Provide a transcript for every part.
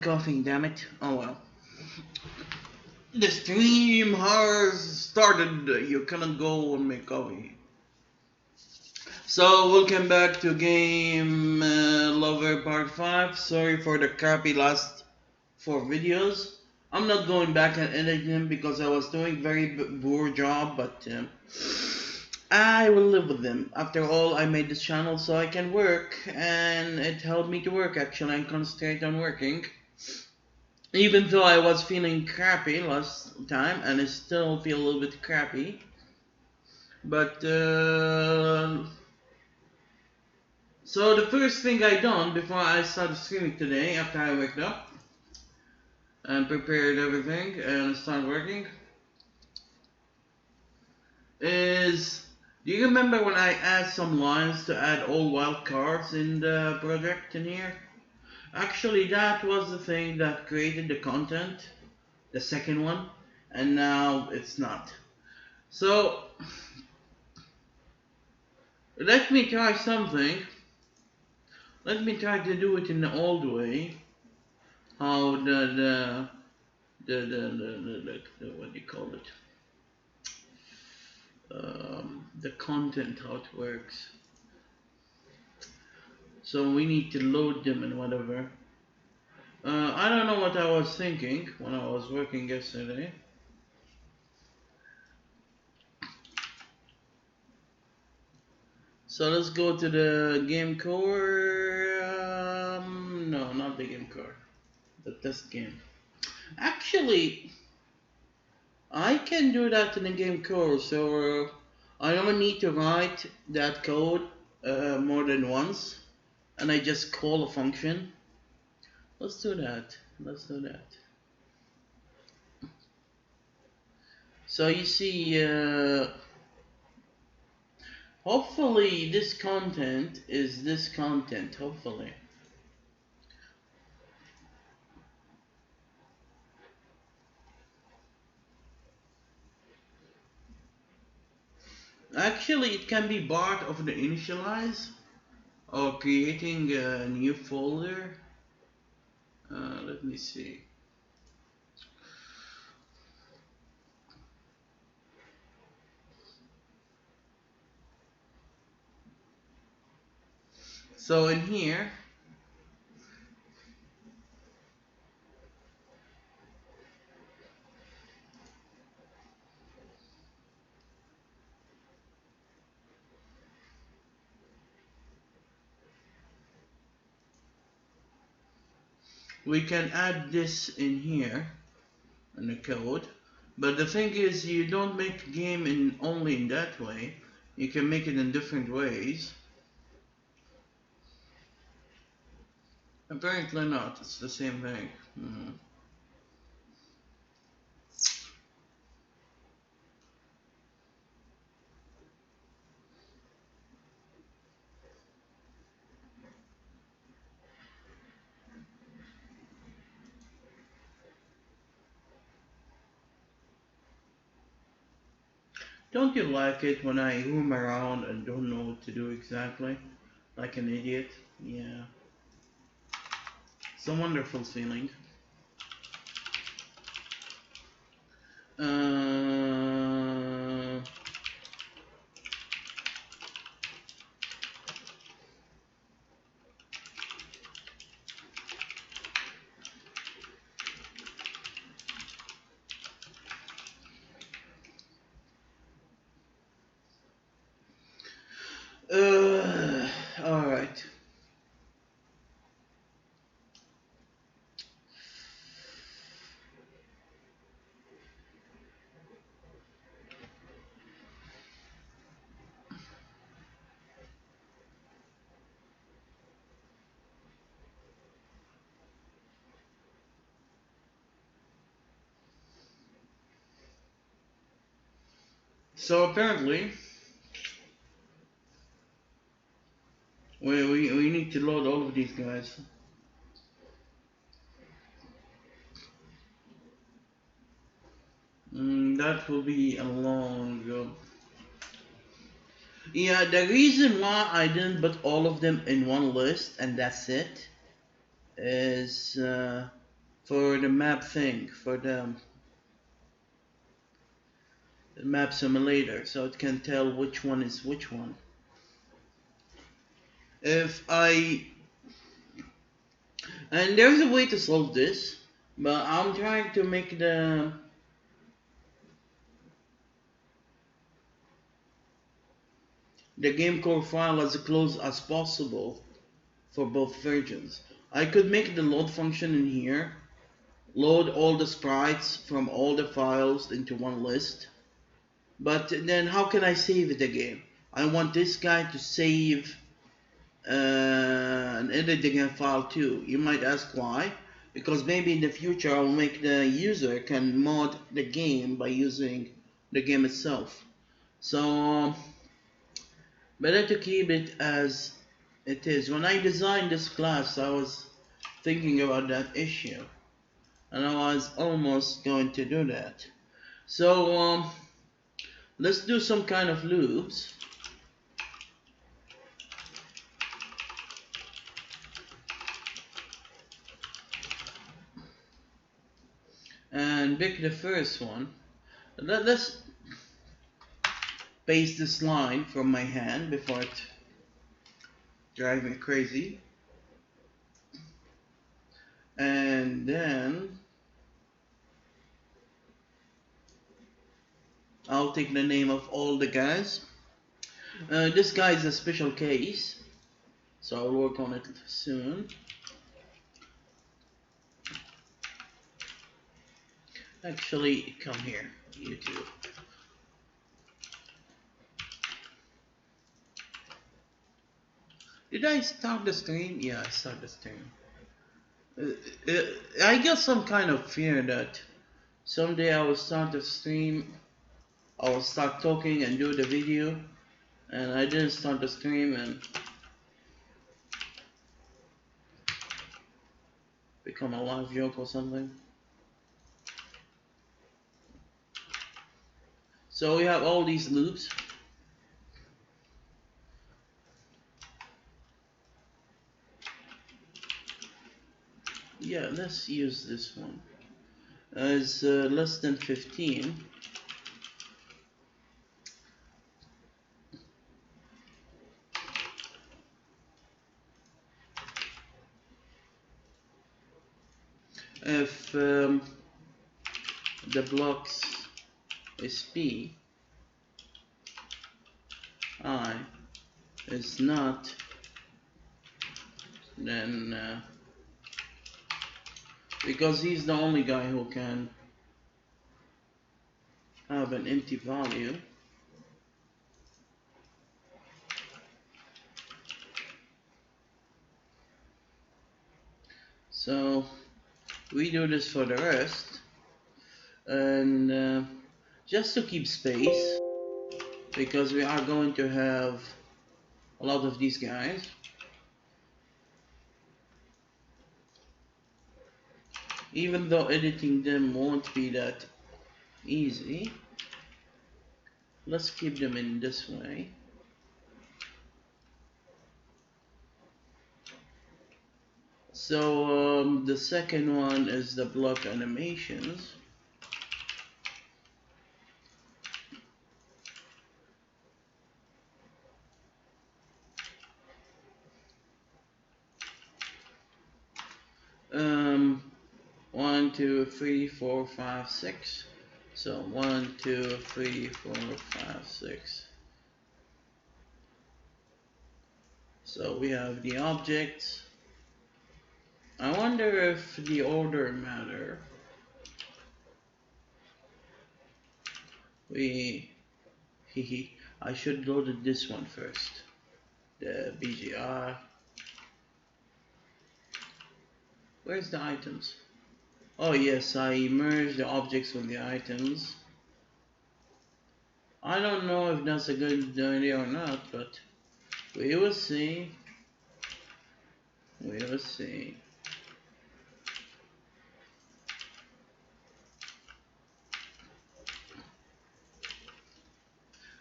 Coughing, damn it. Oh well. The stream has started. You cannot go and make coffee. So, welcome back to Game Lover Part 5. Sorry for the crappy last 4 videos. I'm not going back and editing them because I was doing very poor job, but I will live with them. After all, I made this channel so I can work, and it helped me to work actually and concentrate on working. Even though I was feeling crappy last time, and I still feel a little bit crappy, but so the first thing I done before I started streaming today, after I waked up and prepared everything and started working, is, do you remember when I asked some lines to add all wild cards in the project in here? Actually, that was the thing that created the content, the second one, and now it's not. So, let me try something. Let me try to do it in the old way. How the what do you call it? The content, how it works. So we need to load them and whatever. I don't know what I was thinking when I was working yesterday. So let's go to the game core. No, not the game core. The test game. Actually, I can do that in the game core. So I don't need to write that code more than once, and I just call a function. Let's do that. Let's do that. So you see, hopefully this content is this content. Hopefully. Actually, it can be part of the initialize or creating a new folder. Let me see. So in here, we can add this in here in the code. But the thing is, you don't make the game only in that way. You can make it in different ways. Apparently not. It's the same thing. Don't you like it when I roam around and don't know what to do exactly? Like an idiot? Yeah. It's a wonderful feeling. Uh, Alright. So apparently, we need to load all of these guys. That will be a long Yeah, the reason why I didn't put all of them in one list and that's it is for the map thing, for the map simulator, so it can tell which one is which one. If I And there's a way to solve this, but I'm trying to make the game core file as close as possible for both versions. I could make the load function in here, load all the sprites from all the files into one list, but then how can I save the game? I want this guy to save an editing file too. You might ask why. Because maybe in the future I'll make the user can mod the game by using the game itself. So better to keep it as it is. When I designed this class, I was thinking about that issue, and I was almost going to do that. So let's do some kind of loops. And pick the first one. Let's paste this line from my hand before it drives me crazy. And then I'll take the name of all the guys. This guy is a special case, so I'll work on it soon. Actually, come here, you two. Did I start the stream? Yeah, I started the stream. I got some kind of fear that someday I will start the stream, I will start talking and do the video, and I didn't start the stream and become a live joke or something. So we have all these loops. Yeah, let's use this one as less than 15. If the blocks is P, I is not, then because he's the only guy who can have an empty value. So we do this for the rest, and just to keep space, because we are going to have a lot of these guys. Even though editing them won't be that easy, let's keep them in this way. So the second one is the block animations. Um, 1, 2, 3, 4, 5, 6. So 1, 2, 3, 4, 5, 6. So we have the objects. I wonder if the order matter. I should load this one first. The BGR. Where's the items? Oh yes, I merged the objects with the items. I don't know if that's a good idea or not, but we will see. We will see.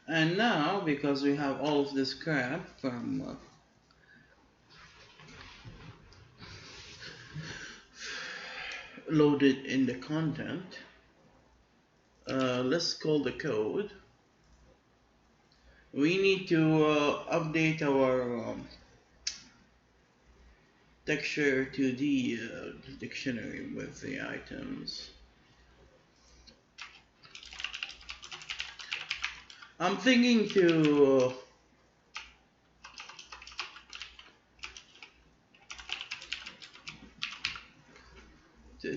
And now, because we have all of this crap from loaded in the content. Let's call the code. We need to update our texture to the dictionary with the items. I'm thinking to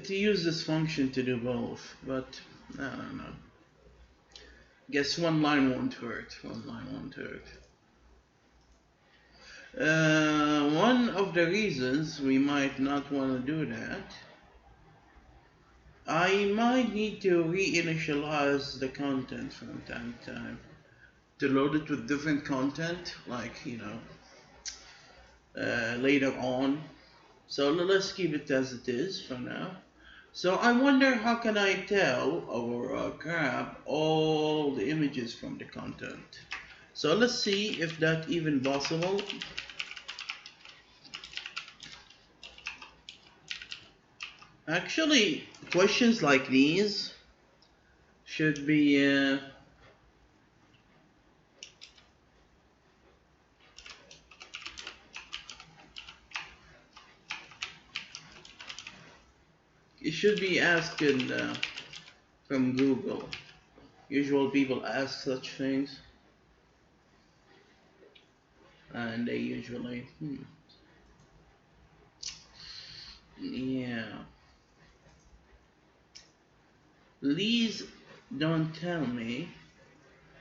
use this function to do both, but I don't know. Guess one line won't hurt. One line won't hurt. One of the reasons we might not want to do that, I might need to reinitialize the content from time to time to load it with different content, like, you know, later on. So let's keep it as it is for now. So I wonder, how can I tell or grab all the images from the content? So let's see if that's even possible. Actually, questions like these should be it should be asked from Google. Usual people ask such things, and they usually yeah. Please don't tell me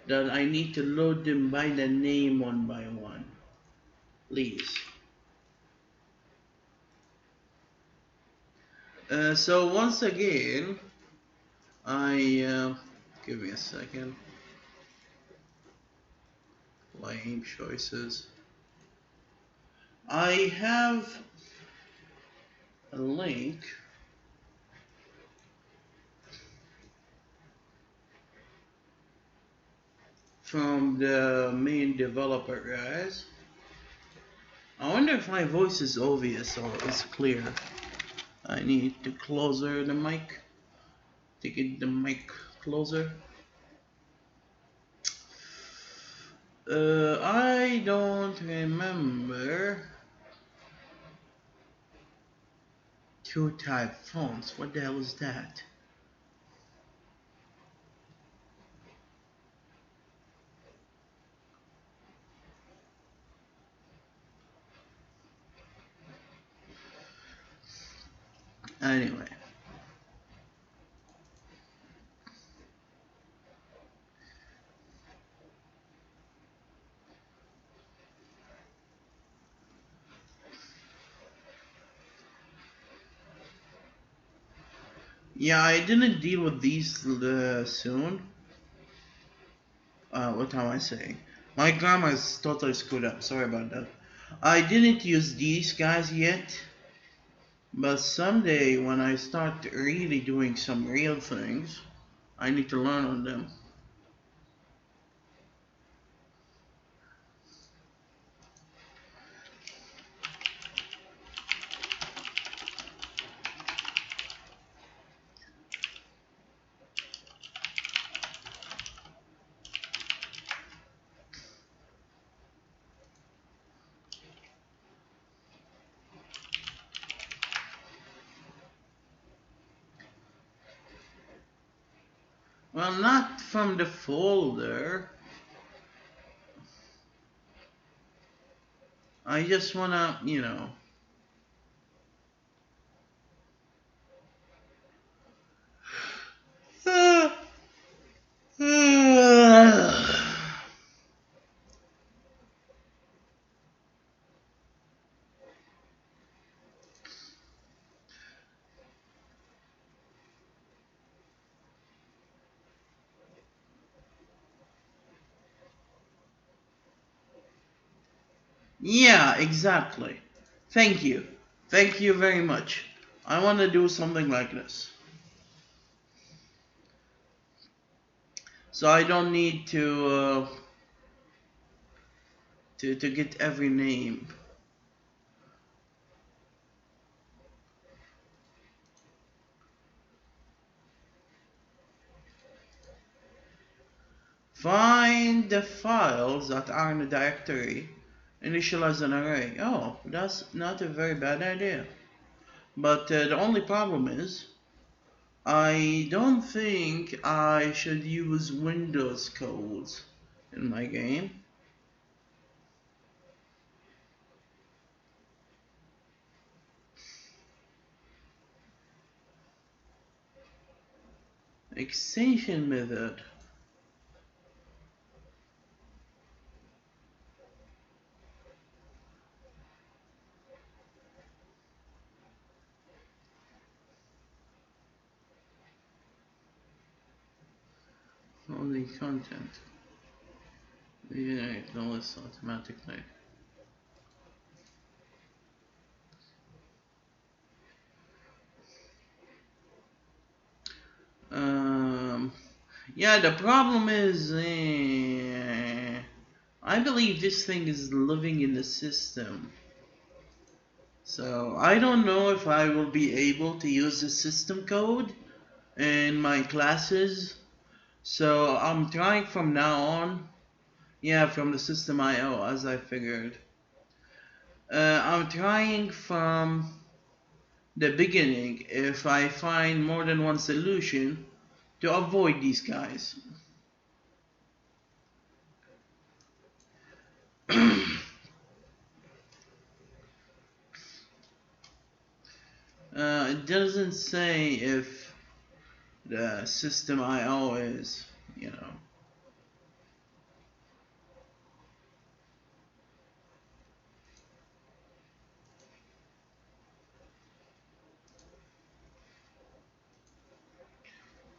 that I need to load them by the name one by one. Please. So once again, give me a second. Lame choices. I have a link from the main developer guys. I wonder if my voice is obvious or is clear. I need to closer the mic to get the mic closer. I don't remember two type fonts. What the hell is that? Anyway. Yeah, I didn't deal with these soon. What am I saying? My grammar is totally screwed up. Sorry about that. I didn't use these guys yet. But someday when I start really doing some real things, I need to learn on them. Well, not from the folder. I just wanna, you know. Yeah, exactly. Thank you. Thank you very much. I want to do something like this. So I don't need to get every name. Find the files that are in the directory. Initialize an array. Oh, that's not a very bad idea. But the only problem is, I don't think I should use Windows codes in my game. Extension method. Only content. Generate the list automatically. Yeah, the problem is, I believe this thing is living in the system. So I don't know if I will be able to use the system code in my classes. So I'm trying from now on. Yeah, from the system IO, as I figured. I'm trying from the beginning if I find more than one solution to avoid these guys. It doesn't say if the system IO is, you know.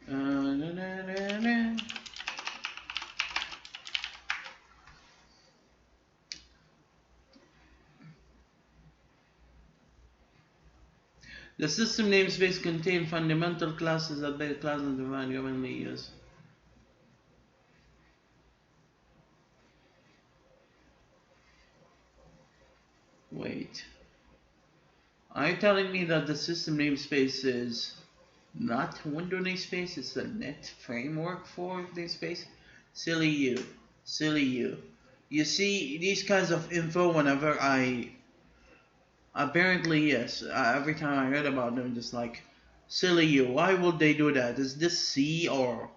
Da, da, da, da. The system namespace contains fundamental classes that the classes define commonly use. Wait. Are you telling me that the system namespace is not window namespace, it's a net framework for namespace? Silly you. Silly you. You see, these kinds of info whenever I... Apparently, yes. Every time I read about them, just like, silly you. Why would they do that? Is this C or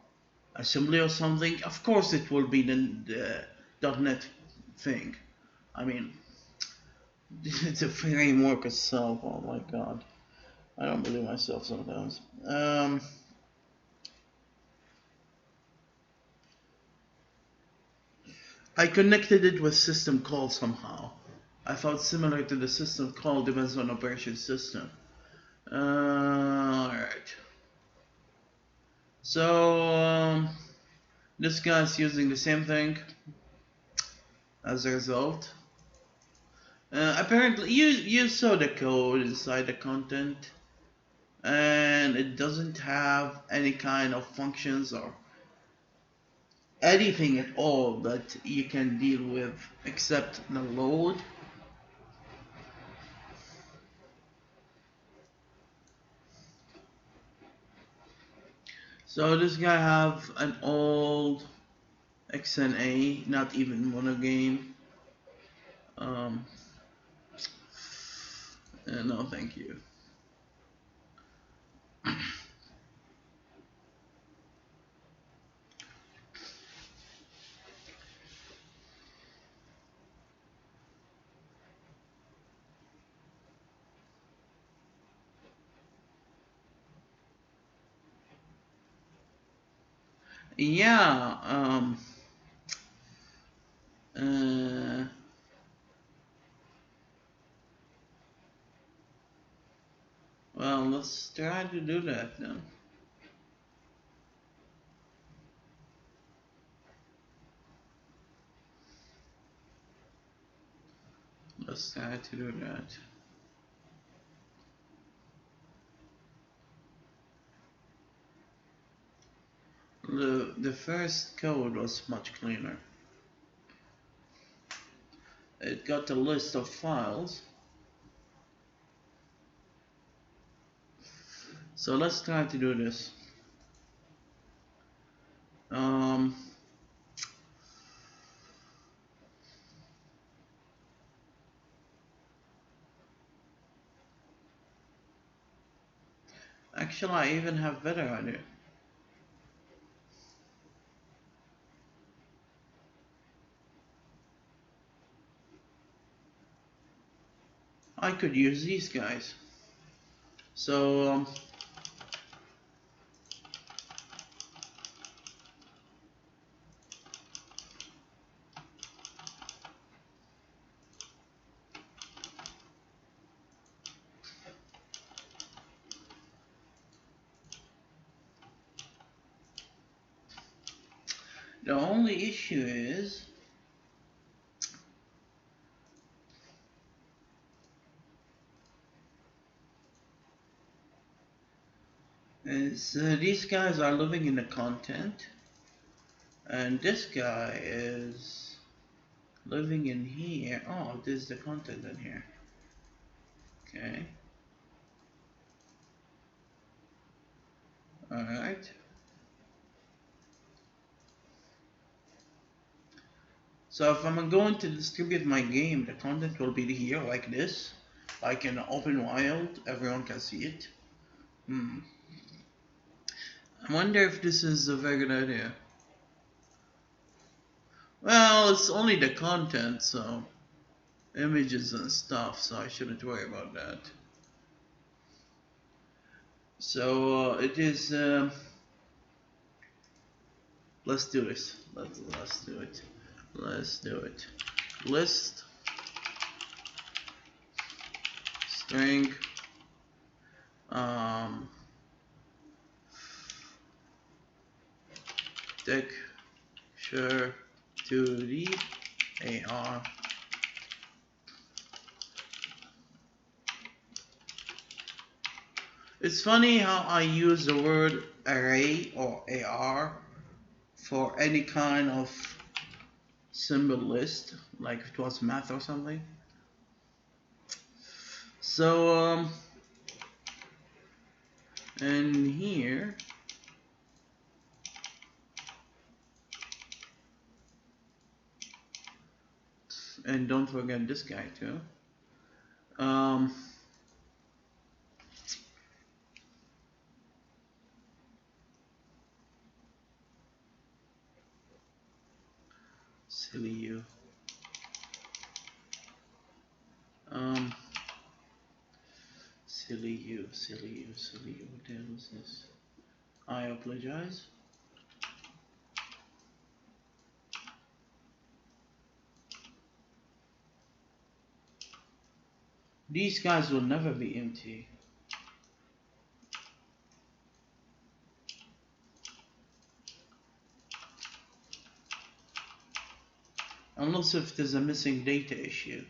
assembly or something? Of course it will be the .NET thing. I mean, it's a framework itself. Oh my god. I don't believe myself sometimes. I connected it with system call somehow. I thought similar to the system call depends on operation system. Alright. So, this guy's using the same thing as a result. Apparently, you saw the code inside the content, and it doesn't have any kind of functions or anything at all that you can deal with except the load. So this guy have an old XNA, not even monogame. No, thank you. Yeah. Well, let's try to do that then. Let's try to do that. The first code was much cleaner. It got a list of files. So let's try to do this. Actually, I even have better idea. I could use these guys. So, the only issue is these guys are living in the content, and this guy is living in here. Oh, there's the content in here. Okay. Alright. So if I'm going to distribute my game, the content will be here like this. Like in open wild, everyone can see it. I wonder if this is a very good idea. Well, it's only the content, so images and stuff, so I shouldn't worry about that. So it is. Let's do this. Let's do it. Let's do it. List string texture to the AR. It's funny how I use the word array or AR for any kind of symbol list, like if it was math or something. So and here and don't forget this guy too. Silly you. Silly you. What the hell is this? I apologize. These guys will never be empty. Unless if there's a missing data issue.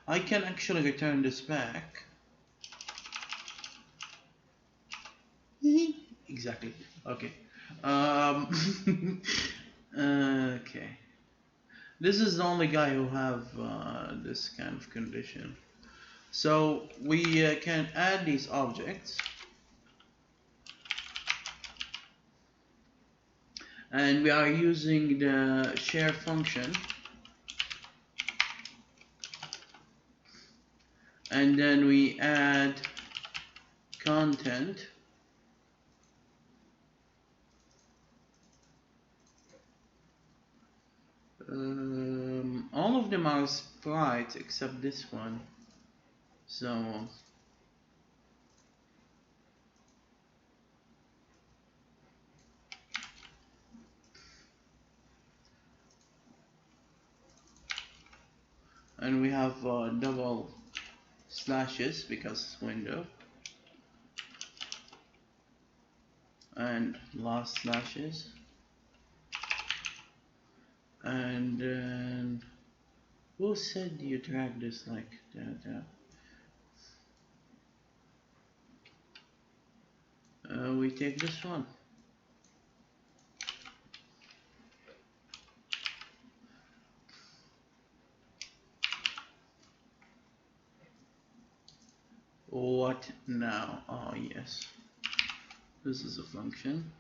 I can actually return this back. Exactly. Okay. Okay. This is the only guy who have this kind of condition. So we can add these objects. And we are using the share function. And then we add content. All of them are sprites except this one. So and we have double slashes because it's window, and last slashes, and then who said you drag this like that? We take this one. What now? Oh yes, this is a function.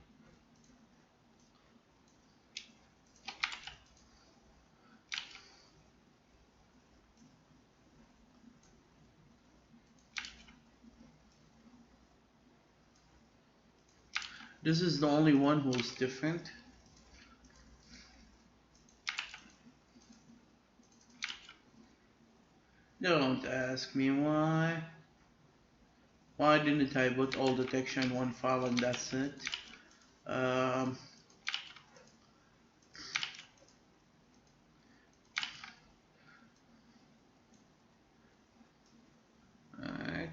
This is the only one who's different. Don't ask me why. Why didn't I put all the texture in one file and that's it? Um, Alright.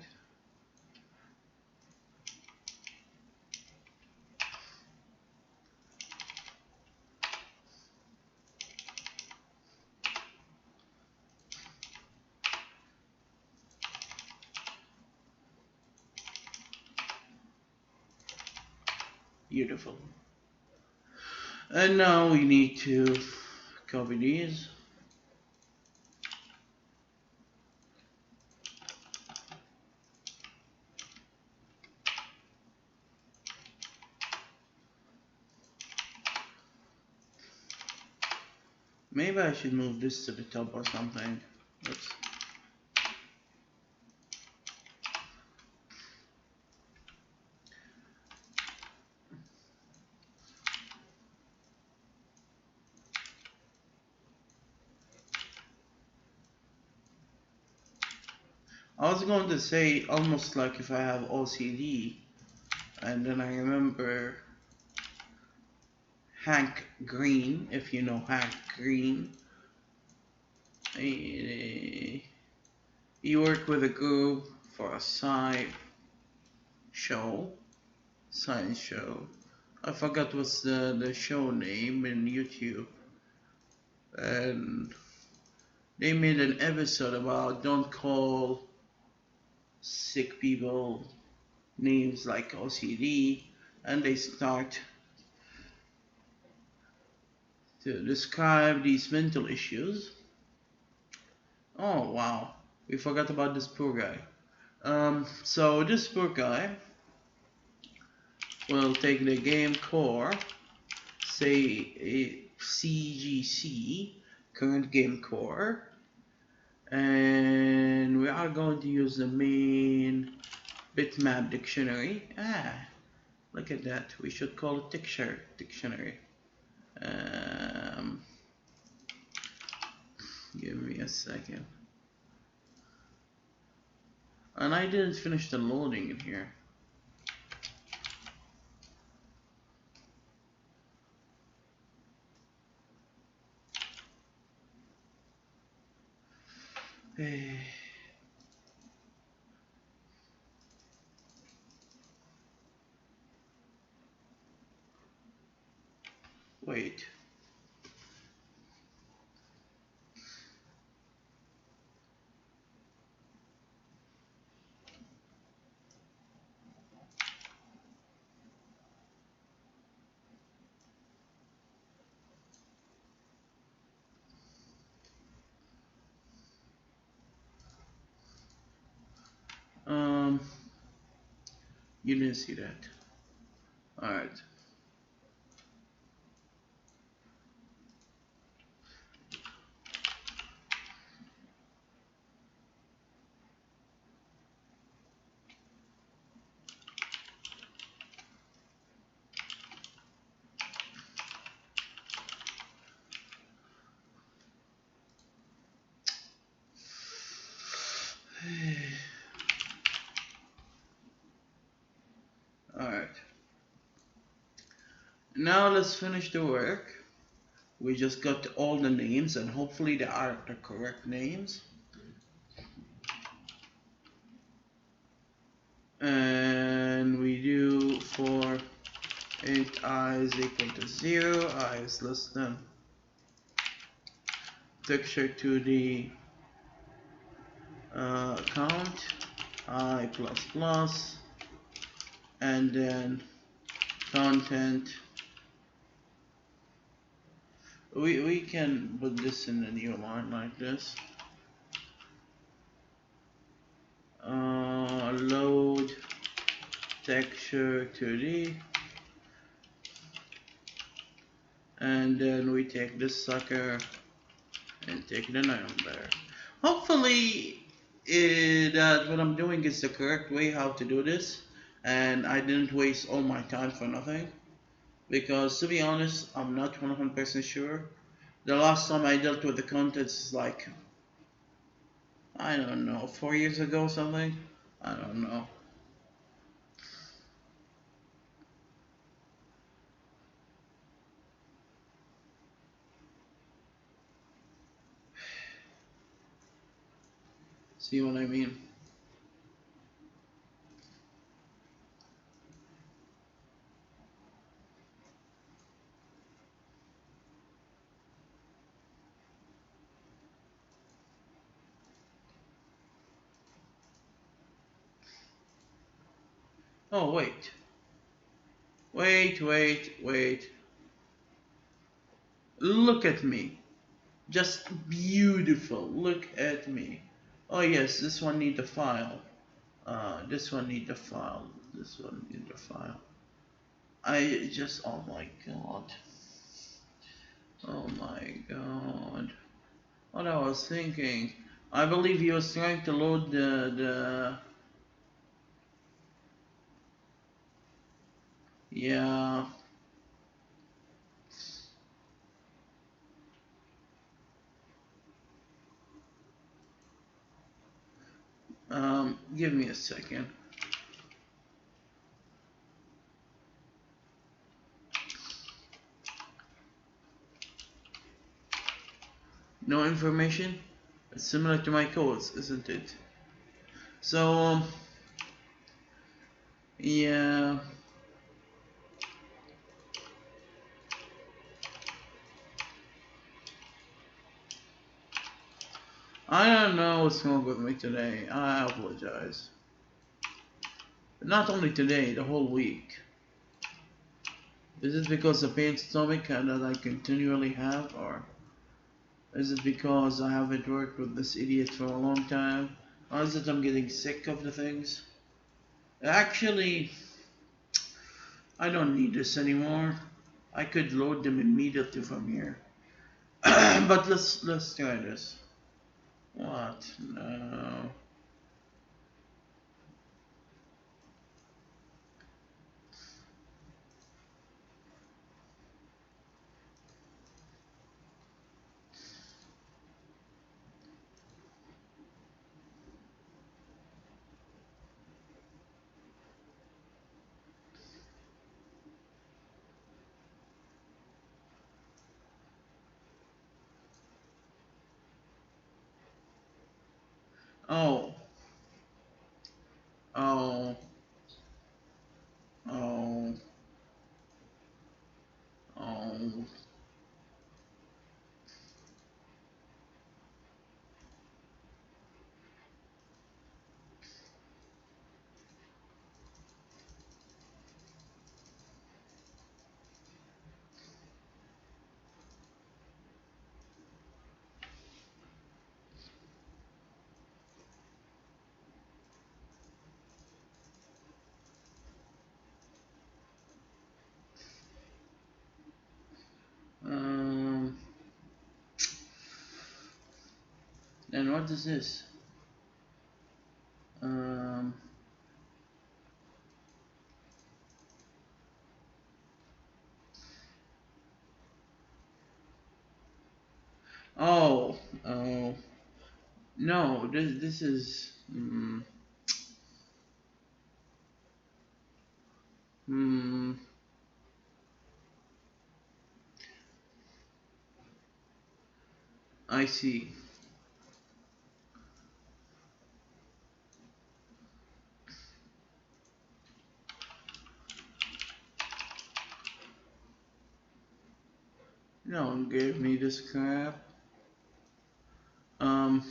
Beautiful. And now we need to copy these. Maybe I should move this to the top or something. Oops. I was going to say almost like if I have OCD, and then I remember Hank Green, if you know Hank Green. He worked with a group for a science show. I forgot what's the show name in YouTube. And they made an episode about don't call sick people names like OCD, and they start to describe these mental issues. Oh wow, we forgot about this poor guy. So this poor guy will take the game core, say a CGC, current game core, and we are going to use the main bitmap dictionary. Look at that. We should call it dictionary. Give me a second. And I didn't finish the loading in here. Wait. You didn't see that. Alright. Alright. Now let's finish the work. We just got all the names and hopefully they are the correct names. And we do for 8I is equal to 0, I is less than texture to the count, I plus plus, and then content. We can put this in a new line like this. Load texture 2D, and then we take this sucker and take the number. Hopefully that what I'm doing is the correct way how to do this, and I didn't waste all my time for nothing. Because to be honest, I'm not 100% sure. The last time I dealt with the contents is like, I don't know, 4 years ago or something? I don't know. See what I mean? Oh, wait. Wait. Look at me. Just beautiful. Look at me. Oh yes, this one need the file. This one need the file. This one need the file. I just, oh my god. Oh my god. What I was thinking. I believe he was trying to load the yeah. Give me a second. No information? It's similar to my codes, isn't it? So, yeah. I don't know what's wrong with me today. I apologize. But not only today, the whole week. Is it because of pain stomach that I continually have, or is it because I haven't worked with this idiot for a long time? Or is it I'm getting sick of the things? Actually, I don't need this anymore. I could load them immediately from here. But let's try this. What? No. Oh. Oh. Oh. Oh. Um. And what is this? Um. Oh. Oh. No. This is. Hmm. I see. No one gave me this crap. Um.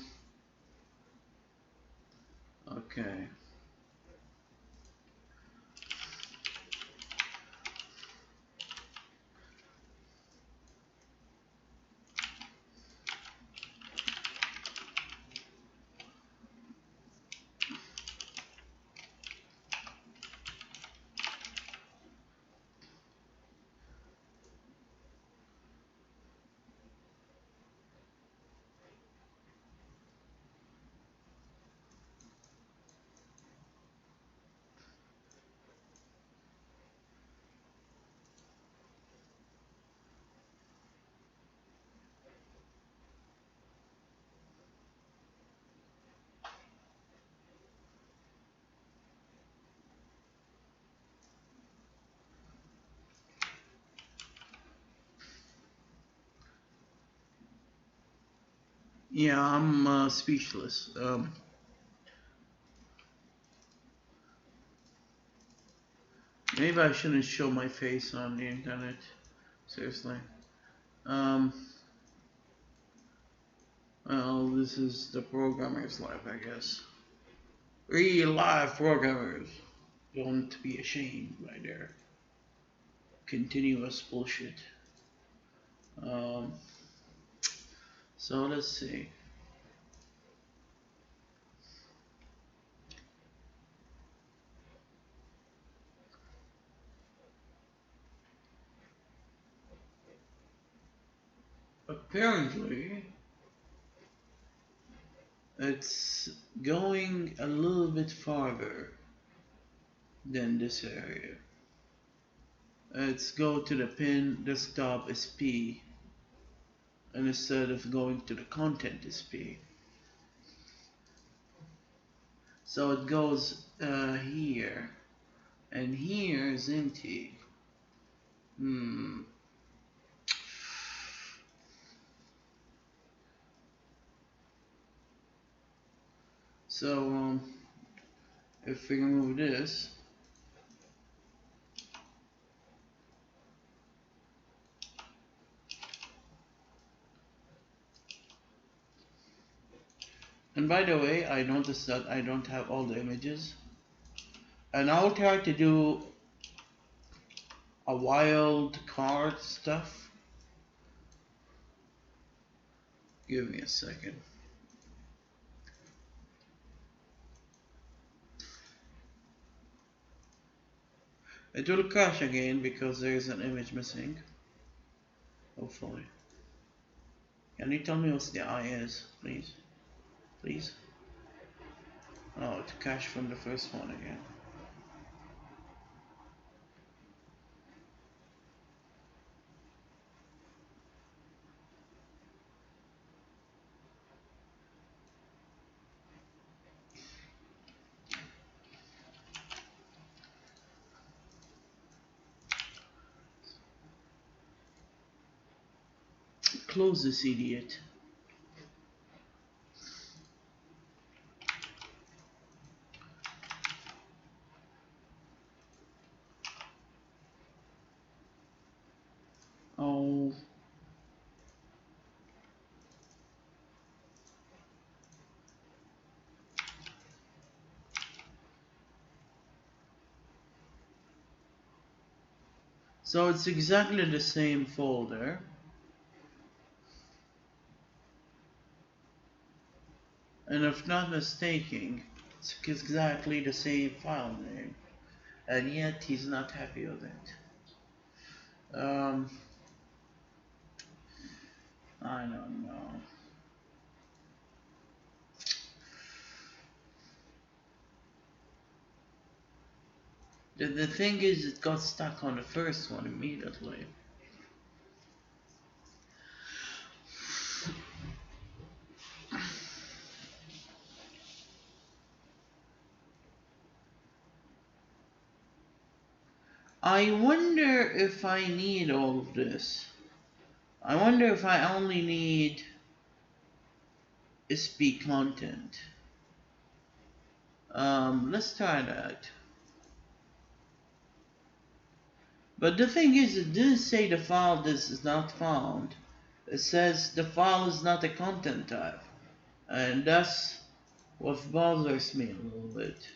Okay. Yeah, I'm speechless. Maybe I shouldn't show my face on the internet. Seriously. Um, well, this is the programmer's life, I guess. Real live programmers. Don't be ashamed by their continuous bullshit. Um, so let's see. Apparently, it's going a little bit farther than this area. Let's go to the pin desktop SP, and instead of going to the content SP. So it goes here, and here is empty. Hmm. So if we remove this, and by the way, I noticed that I don't have all the images, and I'll try to do a wild card stuff. Give me a second. It will crash again because there is an image missing. Hopefully. Can you tell me what the eye is, please? Please? Oh, it crashed from the first one again. Close this idiot. Oh. So it's exactly the same folder. And if not mistaken, it's exactly the same file name. And yet he's not happy with it. I don't know. The thing is, it got stuck on the first one immediately. I wonder if I need all of this. I wonder if I only need SP content. Let's try that. But the thing is, it didn't say the file this is not found. It says the file is not a content type. And that's what bothers me a little bit.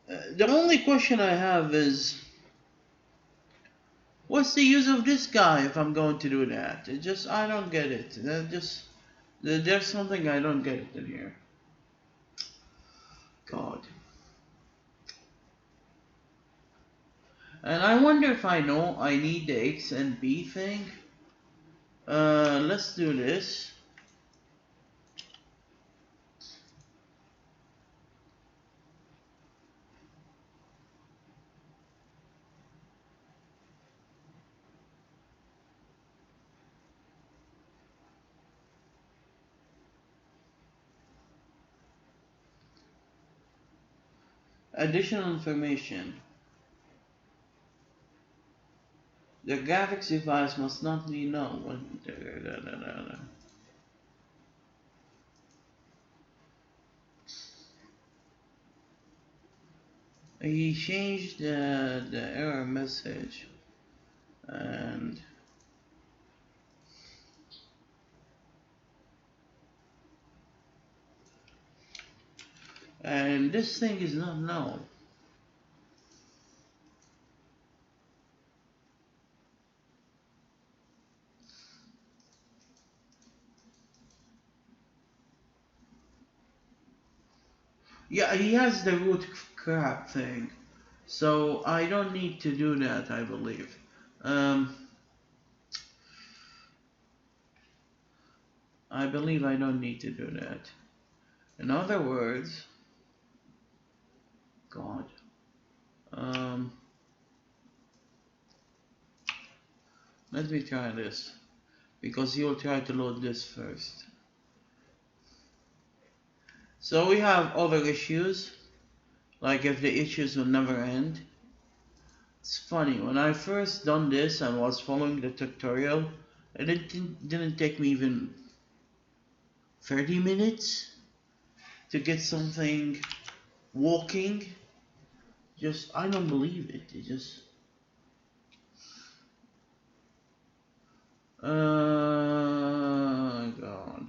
The only question I have is, what's the use of this guy if I'm going to do that? It just, I don't get it. There's something I don't get it in here. God. And I wonder if I know I need the X and B thing. Let's do this. Additional information. The graphics device must not be known. He changed the error message and this thing is not known. Yeah, he has the root crap thing, so I don't need to do that, I believe. I believe I don't need to do that. In other words, God. Let me try this, because he will try to load this first. So we have other issues, like if the issues will never end. It's funny, when I first done this and was following the tutorial, it didn't take me even 30 minutes to get something walking. Just, I don't believe it. It just... God.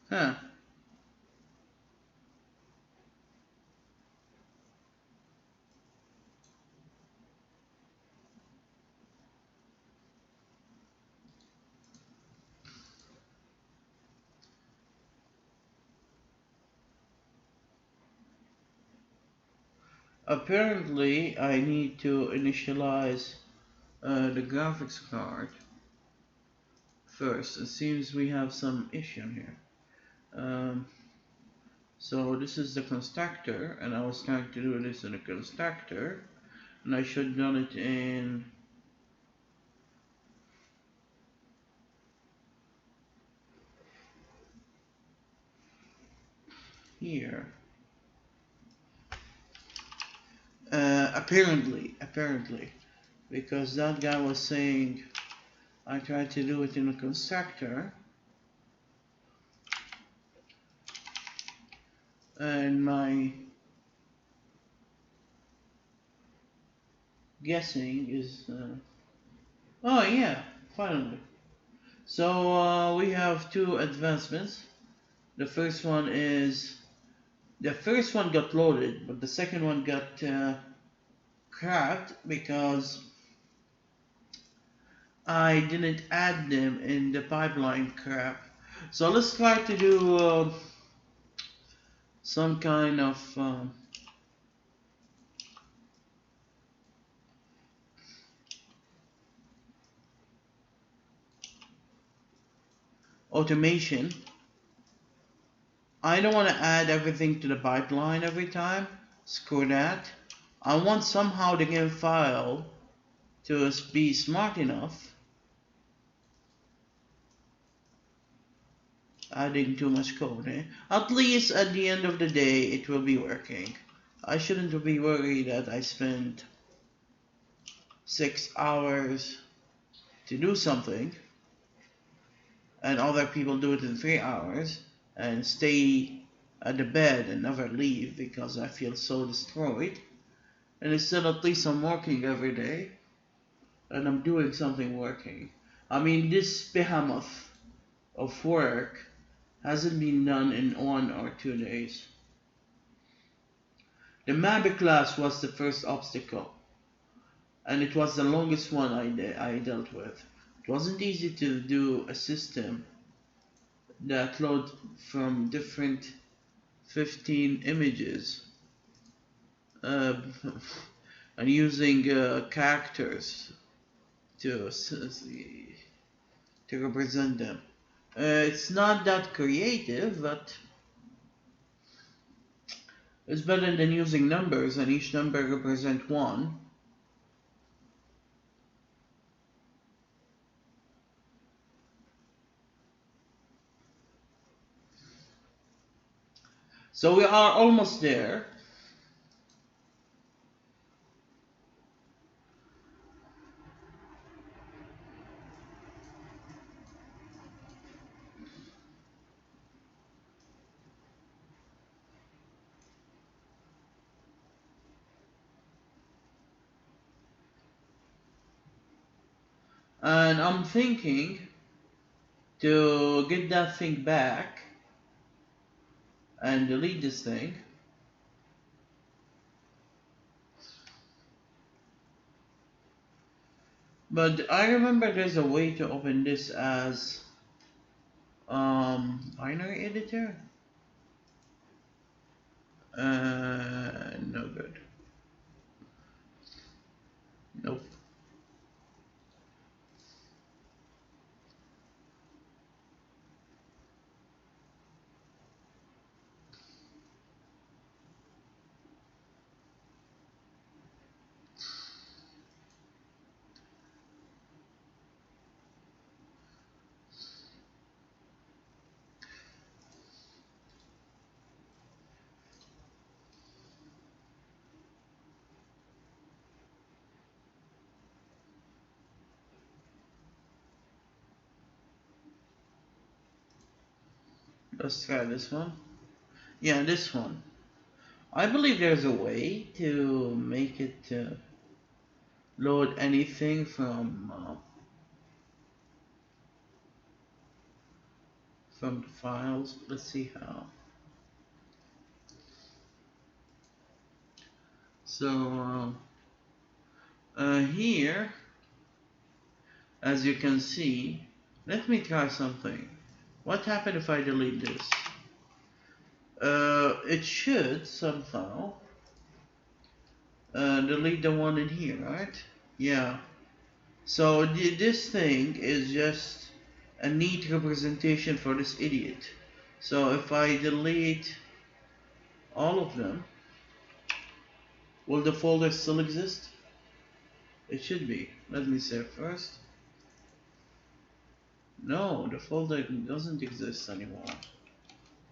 Huh. Apparently, I need to initialize the graphics card first. It seems we have some issue here. So this is the constructor, and I was trying to do this in a constructor, and I should have done it in here. Apparently, because that guy was saying I tried to do it in a constructor, and my guessing is oh yeah, finally. So we have two advancements. The first one got loaded, but the second one got cracked because I didn't add them in the pipeline crap. So let's try to do some kind of automation. I don't want to add everything to the pipeline every time. Screw that. I want somehow the game file to be smart enough. Adding too much code, eh? At least at the end of the day it will be working. I shouldn't be worried that I spent 6 hours to do something and other people do it in 3 hours and stay at the bed and never leave because I feel so destroyed. And instead, at least I'm working every day and I'm doing something working. I mean, this behemoth of work hasn't been done in 1 or 2 days. The Mavic class was the first obstacle, and it was the longest one I dealt with. It wasn't easy to do a system that load from different 15 images and using characters to represent them. It's not that creative, but It's better than using numbers and each number represent one. So we are almost there. And I'm thinking to get that thing back and delete this thing. But I remember there's a way to open this as binary editor. No good. Nope. Let's try this one. Yeah, this one. I believe there's a way to make it load anything from the files. Let's see how. So here, as you can see, let me try something. What happened if I delete this? It should somehow delete the one in here, right? Yeah. So this thing is just a neat representation for this idiot. So if I delete all of them, will the folder still exist? It should be. Let me save first. No, the folder doesn't exist anymore.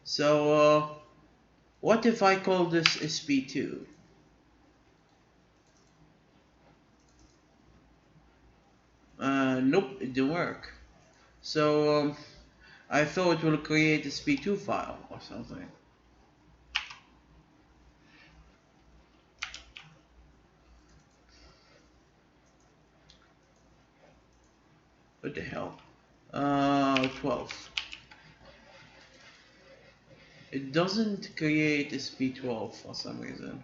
So what if I call this sp2? Nope, it didn't work. So I thought it will create a sp2 file or something. What the hell? 12. It doesn't create sp12 for some reason.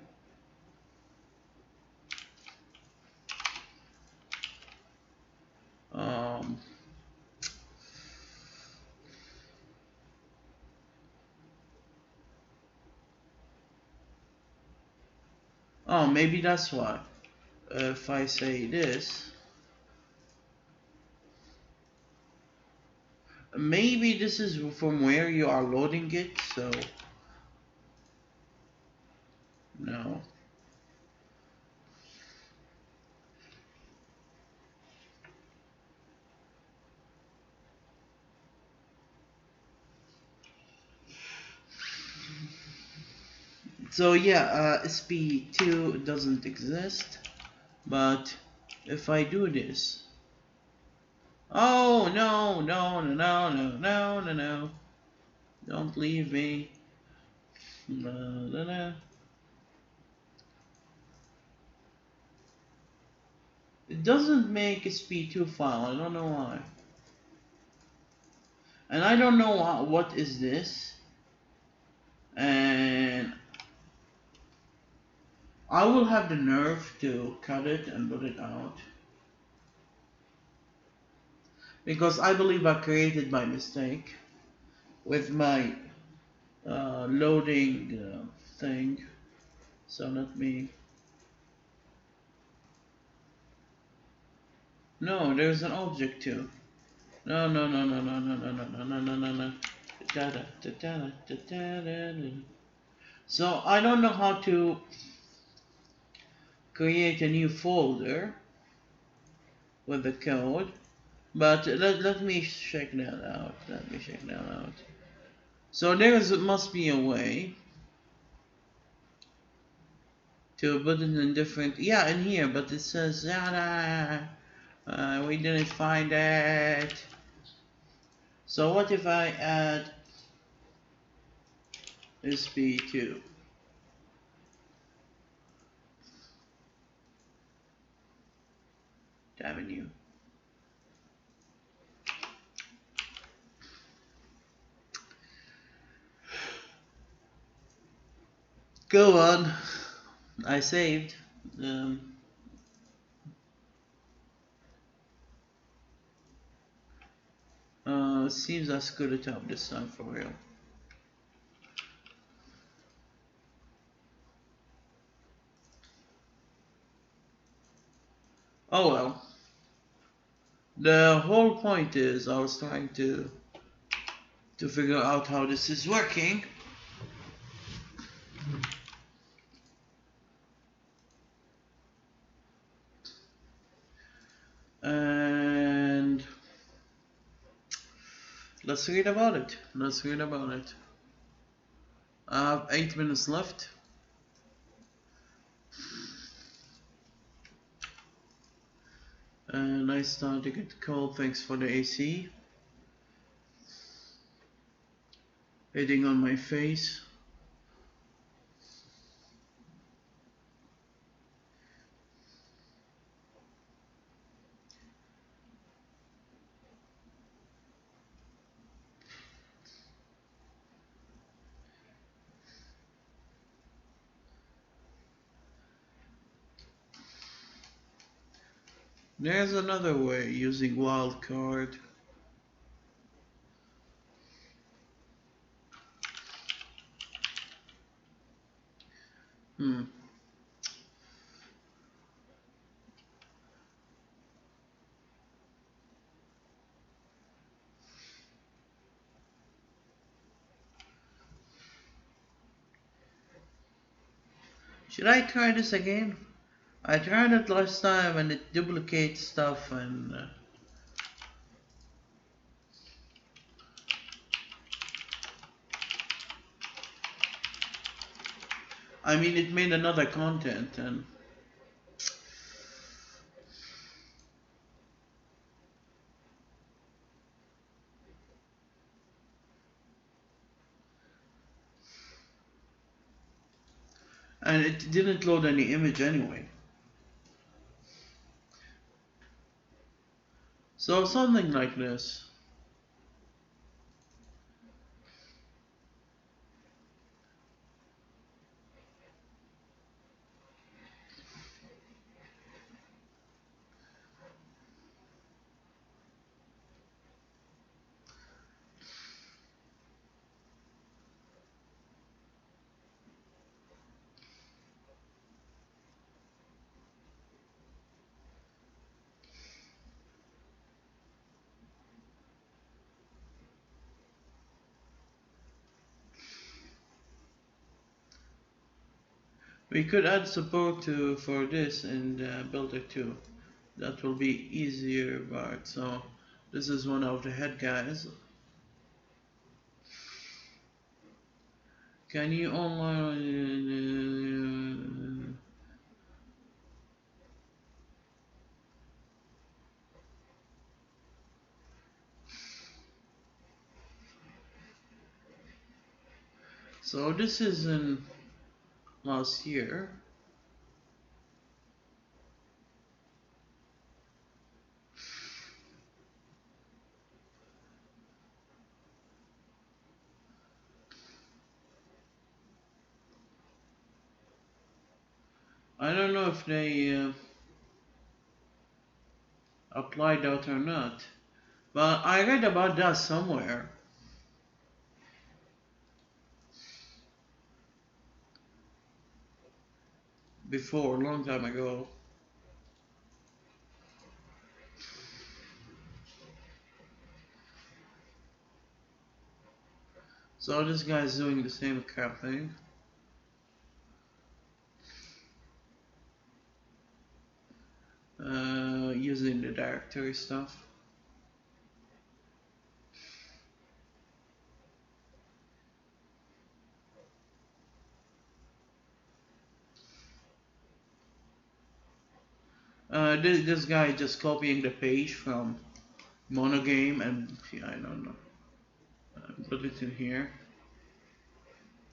Oh, maybe that's why. If I say this, maybe this is from where you are loading it, so no. So yeah, sp2 doesn't exist, but if I do this, oh no, no, no, no, no, no, no, no, don't leave me. No, no, no. It doesn't make a sp2 file, I don't know why. And I don't know what is this. And I will have the nerve to cut it and put it out. Because I believe I created by mistake with my loading thing. So let me. No, there's an object too. No, no, no, no, no, no, no, no, no, no, no, no, no. So I don't know how to create a new folder with the code, but let me check that out. Let me check that out. So must be a way to put it in different, yeah, in here, but it says, we didn't find it. So what if I add sp2? Avenue. Go on. I saved. Seems that's good at top this time for real. Oh well. The whole point is I was trying to figure out how this is working. And let's read about it. Let's read about it. I have 8 minutes left. And I started to get cold, thanks for the AC. Hitting on my face. There's another way using wildcard. Should I try this again? I tried it last time and it duplicates stuff and I mean it made another content and it didn't load any image anyway. So something like this. We could add support for this in Builder 2. That will be easier, but so this is one of the head guys. Can you online? So this is in last year. I don't know if they applied that or not, but I read about that somewhere. Before, a long time ago. So this guy's doing the same crap thing. character stuff. This guy just copying the page from Monogame and yeah, I don't know. Put it in here.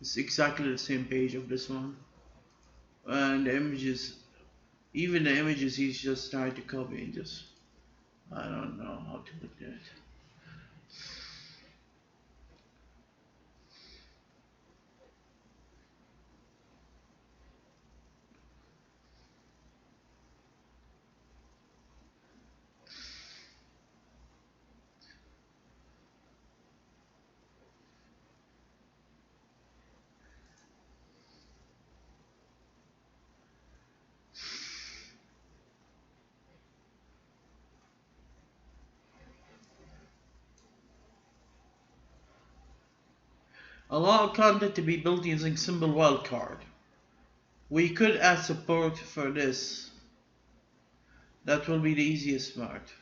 It's exactly the same page of this one. And the images, even the images, he's just trying to copy and just, I don't know how to look at it. Allow content to be built using simple wildcard. We could add support for this. That will be the easiest part.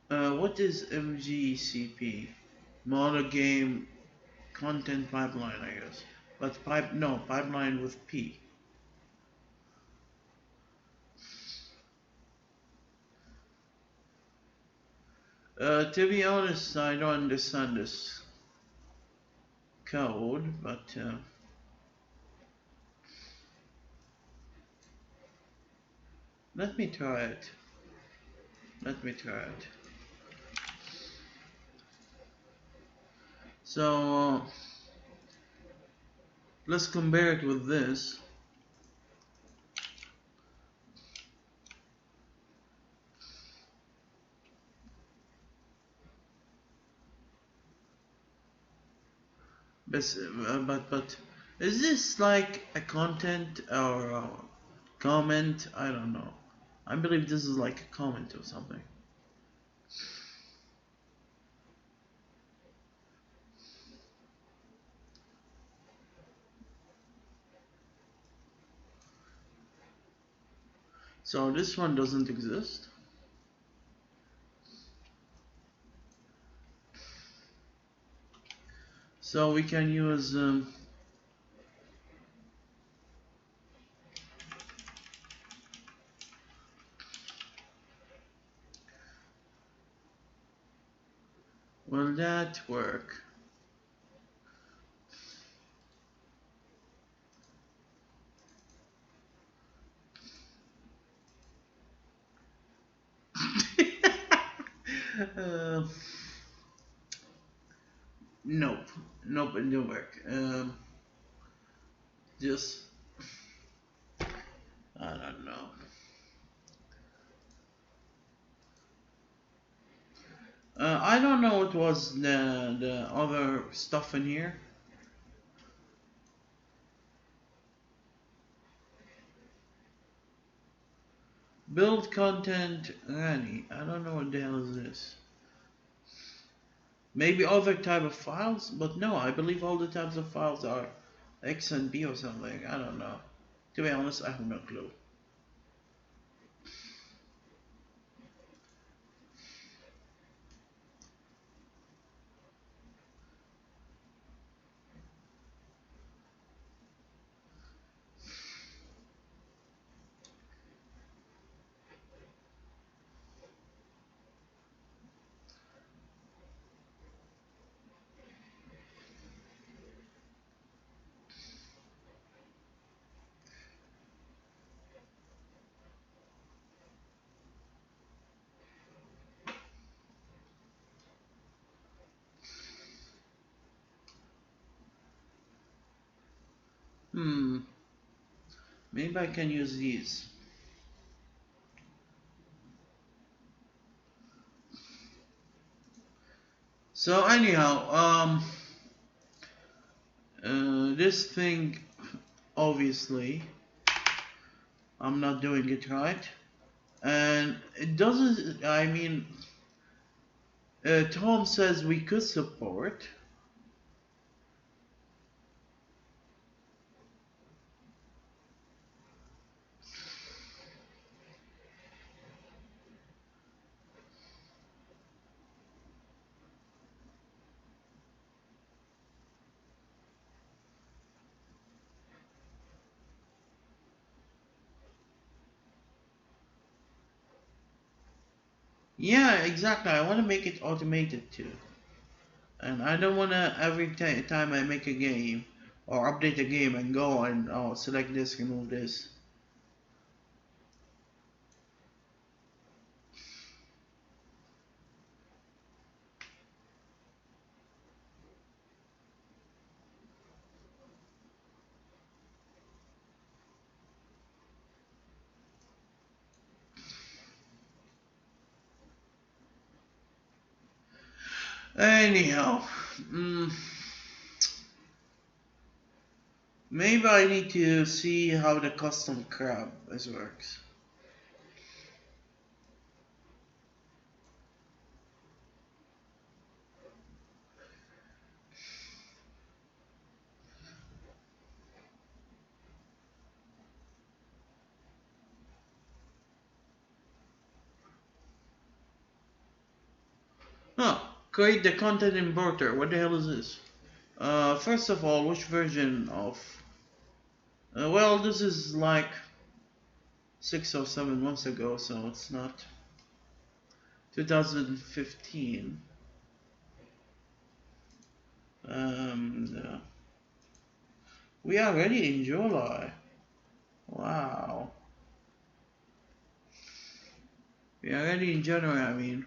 What is MGCP? Monogame content pipeline, I guess. But pipeline with P. To be honest, I don't understand this code, but let me try it. Let me try it. So let's compare it with this. But is this like a content or a comment? I don't know. I believe this is like a comment or something. So this one doesn't exist. So we can use will that work? uh, nope, nope, it didn't work. Just I don't know. I don't know what was the other stuff in here. Build content Rani. I don't know what the hell is this. Maybe other type of files, but no, I believe all the types of files are X and B or something. I don't know. To be honest, I have no clue. Maybe I can use these. So anyhow, this thing, obviously, I'm not doing it right, and it doesn't. I mean, Tom says we could support. Yeah, exactly. I want to make it automated too. And I don't want to every time I make a game or update a game and go and oh select this, remove this. Anyhow, mm, maybe I need to see how the custom crab is works. Huh, create the content importer. What the hell is this? First of all, which version of... well, this is like 6 or 7 months ago, so it's not 2015. We are already in July. Wow. We are already in January, I mean.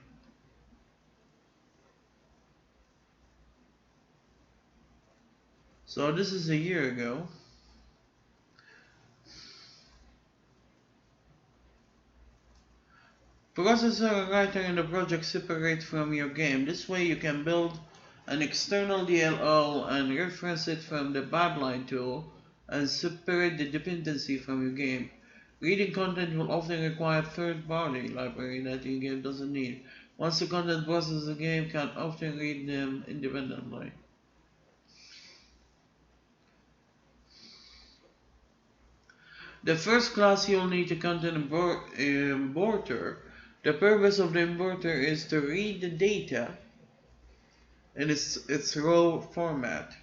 So this is a year ago. Processor and writer in the project separate from your game. This way you can build an external DLL and reference it from the pipeline tool and separate the dependency from your game. Reading content will often require third-party library that your game doesn't need. Once the content processor the game can often read them independently. The first class you'll need a content importer. The purpose of the importer is to read the data in its raw format,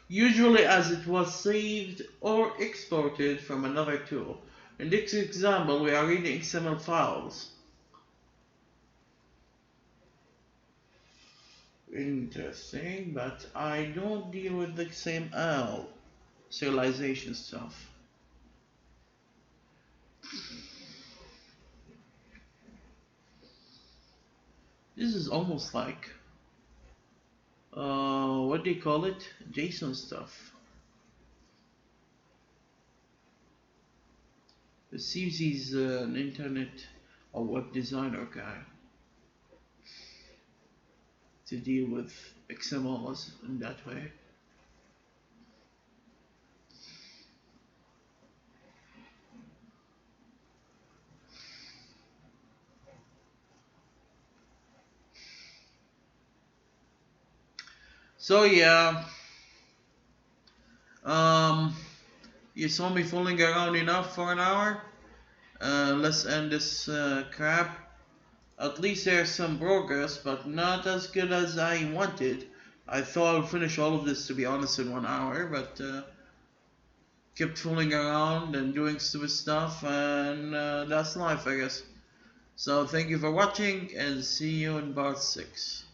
usually as it was saved or exported from another tool. In this example, we are reading XML files. Interesting, but I don't deal with XML serialization stuff. This is almost like what do you call it? JSON stuff. It seems he's an internet or web designer guy to deal with XMLs in that way. So yeah, um, you saw me fooling around enough for an hour. Let's end this crap. At least there's some progress, but not as good as I wanted. I thought I would finish all of this, to be honest, in 1 hour, but kept fooling around and doing stupid stuff, and that's life, I guess. So thank you for watching, and see you in part 6.